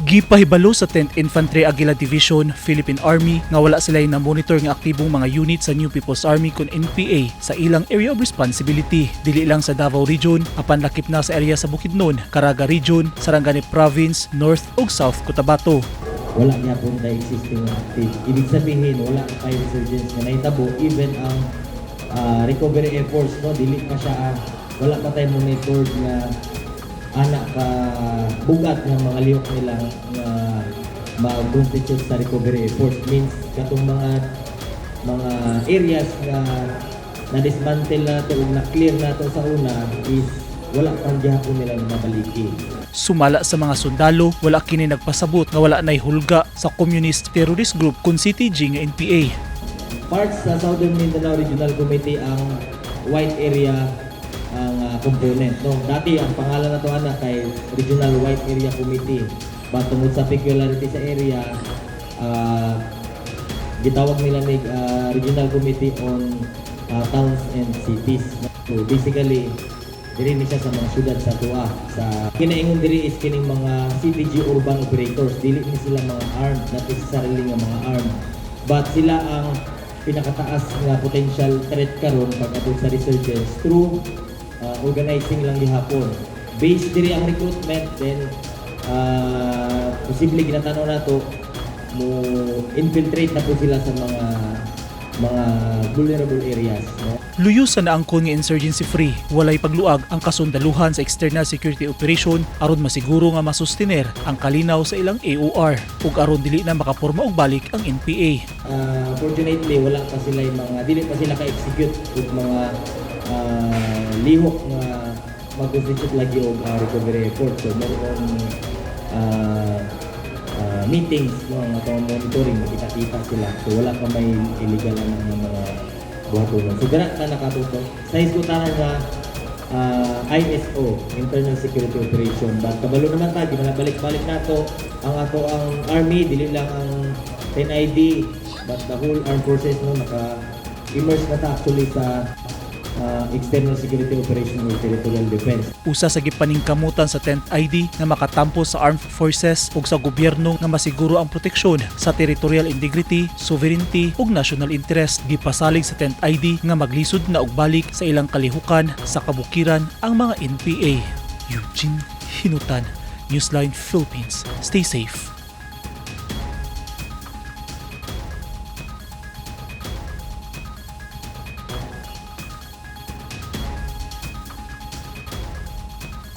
Gipahibalo sa 10th Infantry Aguila Division, Philippine Army nga wala sila na monitor nga aktibong mga unit sa New People's Army kun NPA sa ilang area of responsibility. Dili lang sa Davao Region, apan lakip na sa area sa Bukidnon, Caraga Region, Sarangani Province, North ug South Cotabato. Wala niya po na existing active. Ibig sabihin, wala pa insurgents na naitabo. Even ang recovery efforts, no, dili pa siya, wala pa tayo monitor na anak ka bugat ng mga lihok nila na mag-constitute sa recovery efforts. Means katong mga areas na dismantle na ito o na-clear na ito sa una is wala pang gihapon nilang mabaliki. Sumala sa mga sundalo, wala kini nagpasabot nga wala nay hulga sa Communist Terrorist Group kun CTG nga NPA. Parts sa Southern Mindanao Regional Committee ang white area ang component. No? Dati ang pangalan na ito kay Regional White Area Committee. But tungkol sa peculiarity sa area, gitawag nila ni Regional Committee on Towns and Cities. So basically, diri ni siya sa mga syudad sa Tua. Sa kinaingon diri is kining mga CTG urban operators. Dili ni sila mga armed, not necessarily nga mga armed. But sila ang pinakataas nga potential threat karon pagkatapos sa resurgence through organizing lang gihapon. Based diri ang recruitment, then posible ginatanaw nato mo infiltrate na po sila sa mga vulnerable areas. No? Luyos sa naangkon nga insurgency free, walay pagluag ang kasundaluhan sa external security operation aron masiguro nga masustener ang kalinaw sa ilang AOR ug aron dili na makaporma og balik ang NPA. Fortunately, wala pa sila dili pa sila ka-execute ug mga lihok nga mag-constitute lagi og recovery effort. So more on meetings, no, ang atong monitoring, makita-kita sila. So wala pa may illegal na mga buhatunon. So dara na nakatutok. Sa iskutanan nga ISO, Internal Security Operation. But kabalo naman ta, di manabalik-balik nato ang army, dili lang ang 10ID, but the whole armed forces, no, naka-immerse na ta actually sa external security operation or territorial defense. Usa sa gipaningkamutan sa 10th ID nga makatampo sa armed forces ug sa gobyerno nga masiguro ang proteksyon sa territorial integrity, sovereignty ug national interest. Gipasalig sa 10th ID nga maglisod na og balik sa ilang kalihukan sa kabukiran ang mga NPA. Eugene Hinutan, Newsline Philippines. Stay safe.